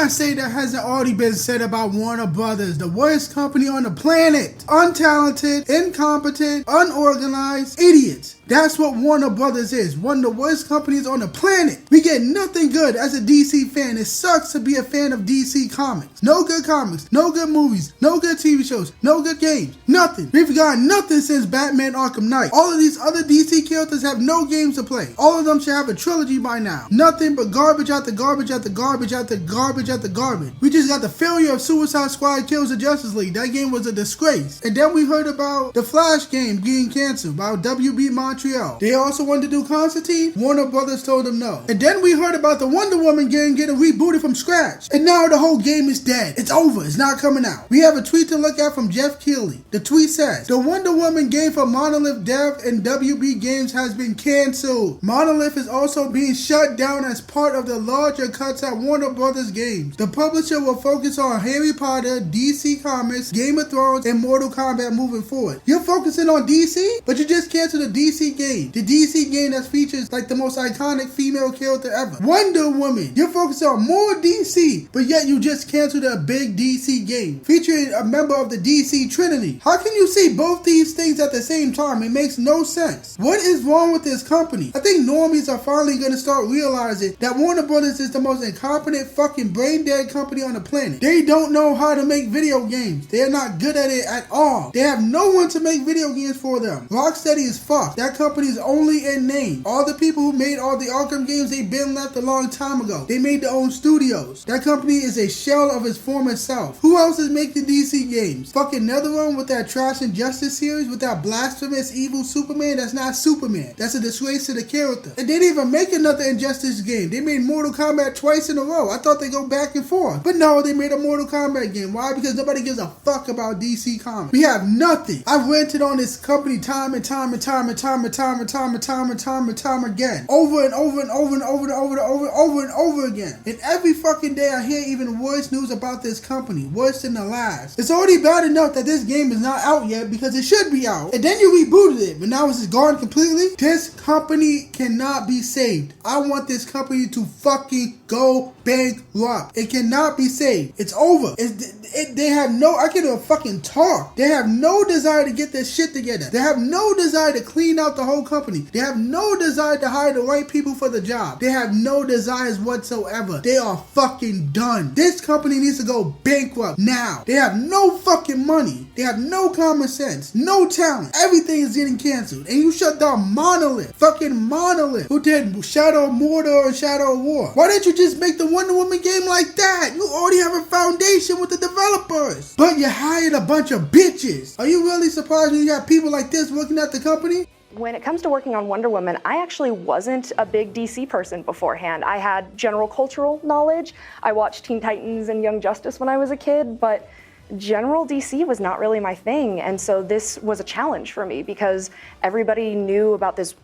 can't say that hasn't already been said about Warner Brothers, the worst company on the planet. Untalented, incompetent, unorganized, idiots. That's what Warner Brothers is. One of the worst companies on the planet. We get nothing good as a DC fan. It sucks to be a fan of DC Comics. No good comics, no good movies, no good TV shows, no good games, nothing. We've gotten nothing since Batman Arkham Knight. All of these other DC characters have no games to play. All of them should have a trilogy by now. Nothing but garbage after garbage after garbage after garbage after garbage. We just got the failure of Suicide Squad Kills the Justice League. That game was a disgrace. And then we heard about the Flash game being canceled by WB Montreal. They also wanted to do Constantine. Warner Brothers told them no. And then we heard about the Wonder Woman game getting rebooted from scratch. And now the whole game is dead. It's over. It's not coming out. We have a tweet to look at from Jeff Keighley. The tweet says, the Wonder Woman game for Monolith Dev and WB Games has been canceled. Monolith is also being shut down as part of the larger cuts at Warner Brothers Games. The publisher will focus on Harry Potter, DC Comics, Game of Thrones, and Mortal Kombat moving forward. You're focusing on DC, but you just canceled the DC game. The DC game that features like the most iconic female character ever. Wonder Woman. You're focusing on more DC, but yet you just canceled a big DC game featuring a member of the DC Trinity. How can you see both these things at the same time? It makes no sense. What is wrong with this company? I think normies are finally going to start realizing that Warner Brothers is the most incompetent fucking brain dead company on the planet. They don't know how to make video games. They are not good at it at all. They have no one to make video games for them. Rocksteady is fucked. That company is only in name. All the people who made all the Arkham games, they've been left a long time ago. They made their own studios. That company is a shell of its former self. Who else is making DC games? Fucking NetherRealm with that Trash Injustice series with that blasphemous evil Superman. That's not Superman. That's a disgrace to the character. And they didn't even make another Injustice game. They made Mortal Kombat twice in a row. I thought they go back and forth. But no, they made a Mortal Kombat game. Why? Because nobody gives a fuck about DC Comics. We have nothing. I've rented on this company time and time and time and time and time and time and time and time and time again. Over and over and over and over and over and over and over again. And every fucking day I hear even worse news about this company. Worse than the last. It's already bad enough that this game is not out yet because it should be out. And then you rebooted it, but now it's just gone completely. This company cannot be saved. I want this company to fucking go bankrupt. It cannot be saved. It's over. They have no, I can't even fucking talk. They have no desire to get their shit together. They have no desire to clean out the whole company. They have no desire to hire the right people for the job. They have no desires whatsoever. They are fucking done. This company needs to go bankrupt now. They have no fucking money. They have no common sense. No talent. Everything is getting canceled. And you shut down Monolith. Fucking Monolith. Who did Shadow of Mordor and Shadow of War. Why didn't you just make the Wonder Woman game like that? You already have a foundation with the developers. But you hired a bunch of bitches. Are you really surprised when you got people like this working at the company? When it comes to working on Wonder Woman, I actually wasn't a big DC person beforehand. I had general cultural knowledge. I watched Teen Titans and Young Justice when I was a kid, but general DC was not really my thing. And so this was a challenge for me because everybody knew about this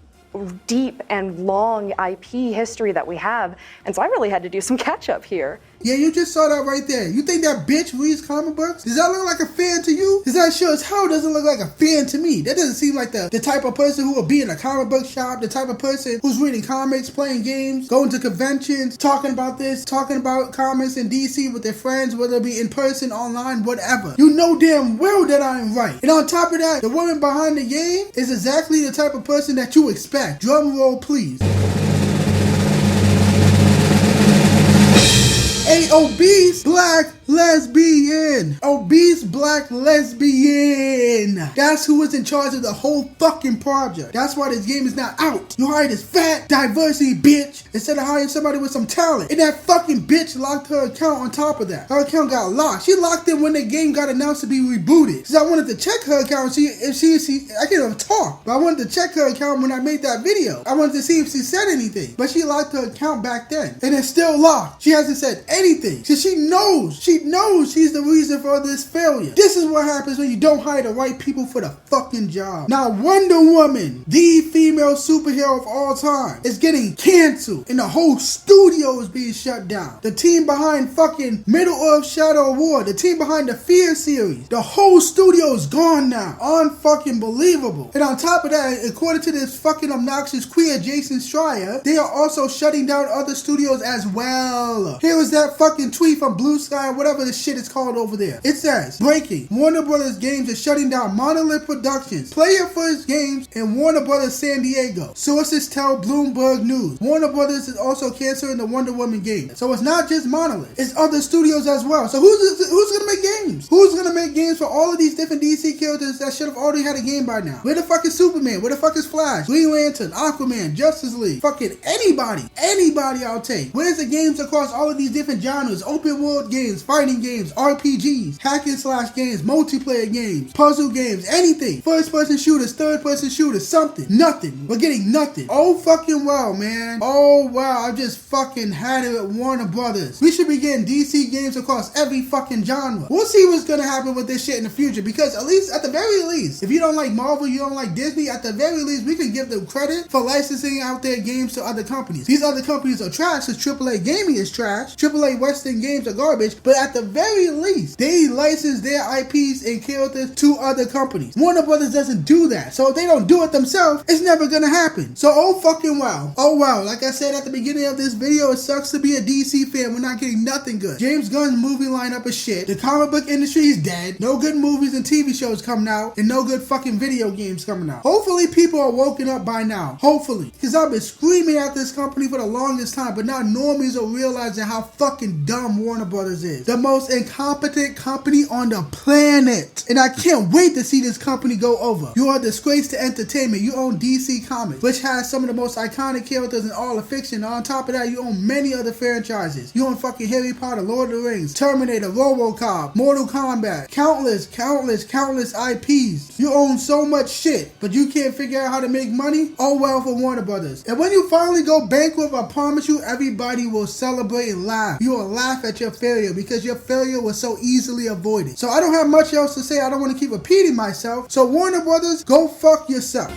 deep and long IP history that we have. And so I really had to do some catch up here. Yeah, you just saw that right there. You think that bitch reads comic books? Does that look like a fan to you? Because that sure as hell doesn't look like a fan to me. That doesn't seem like the type of person who will be in a comic book shop, the type of person who's reading comics, playing games, going to conventions, talking about this, talking about comics in DC with their friends, whether it be in person, online, whatever. You know damn well that I am right. And on top of that, the woman behind the game is exactly the type of person that you expect. Drum roll, please. A obese black lesbian. Obese black lesbian. That's who was in charge of the whole fucking project. That's why this game is not out. You hired this fat diversity bitch instead of hiring somebody with some talent. And that fucking bitch locked her account on top of that. Her account got locked. She locked it when the game got announced to be rebooted. Cause I wanted to check her account and see if she I can't even talk, but I wanted to check her account when I made that video. I wanted to see if she said anything. But she locked her account back then. And it's still locked. She hasn't said anything. So she knows She knows she's the reason for this failure. This is what happens when you don't hire the right people for the fucking job. Now Wonder Woman, the female superhero of all time, is getting canceled and the whole studio is being shut down. The team behind fucking Middle-earth Shadow War, the team behind the Fear series, the whole studio is gone now. Unfucking believable. And on top of that, according to this fucking obnoxious queer Jason Schreier, they are also shutting down other studios as well. Here is that fucking tweet from Blue Sky, whatever the shit is called over there. It says, breaking, Warner Brothers Games is shutting down Monolith Productions, Player First Games, and Warner Brothers San Diego. Sources tell Bloomberg News. Warner Brothers is also canceling the Wonder Woman game. So it's not just Monolith, it's other studios as well. So who's gonna make games? Who's gonna make games for all of these different DC characters that should have already had a game by now? Where the fuck is Superman? Where the fuck is Flash? Green Lantern, Aquaman, Justice League, fucking anybody I'll take. Where's the games across all of these different genres? Open world games, fighting games, RPGs, hack and slash games, multiplayer games, puzzle games, anything. First person shooters, third person shooters, something. Nothing. We're getting nothing. Oh fucking wow, man. Oh wow, I just fucking had it at Warner Brothers. We should be getting DC games across every fucking genre. We'll see what's gonna happen with this shit in the future, because at the very least, if you don't like Marvel, you don't like Disney, at the very least, we can give them credit for licensing out their games to other companies. These other companies are trash, because AAA gaming is trash. AAA Western games are garbage, but at the very least, they license their IPs and characters to other companies. Warner Brothers doesn't do that, so if they don't do it themselves, it's never gonna happen. So oh fucking wow. Oh wow, like I said at the beginning of this video, it sucks to be a DC fan. We're not getting nothing good. James Gunn's movie lineup is shit. The comic book industry is dead. No good movies and TV shows coming out, and no good fucking video games coming out. Hopefully people are woken up by now. Hopefully. Because I've been screaming at this company for the longest time, but now normies are realizing how fucking dumb Warner Brothers is. The most incompetent company on the planet. And I can't wait to see this company go over. You are a disgrace to entertainment. You own DC Comics, which has some of the most iconic characters in all of fiction. On top of that, you own many other franchises. You own fucking Harry Potter, Lord of the Rings, Terminator, RoboCop, Mortal Kombat, countless IPs. You own so much shit, but you can't figure out how to make money? Oh well for Warner Brothers. And when you finally go bankrupt, I promise you everybody will celebrate and laugh. You will laugh at your failure because your failure was so easily avoided. So I don't have much else to say. I don't want to keep repeating myself. So Warner Brothers, go fuck yourself.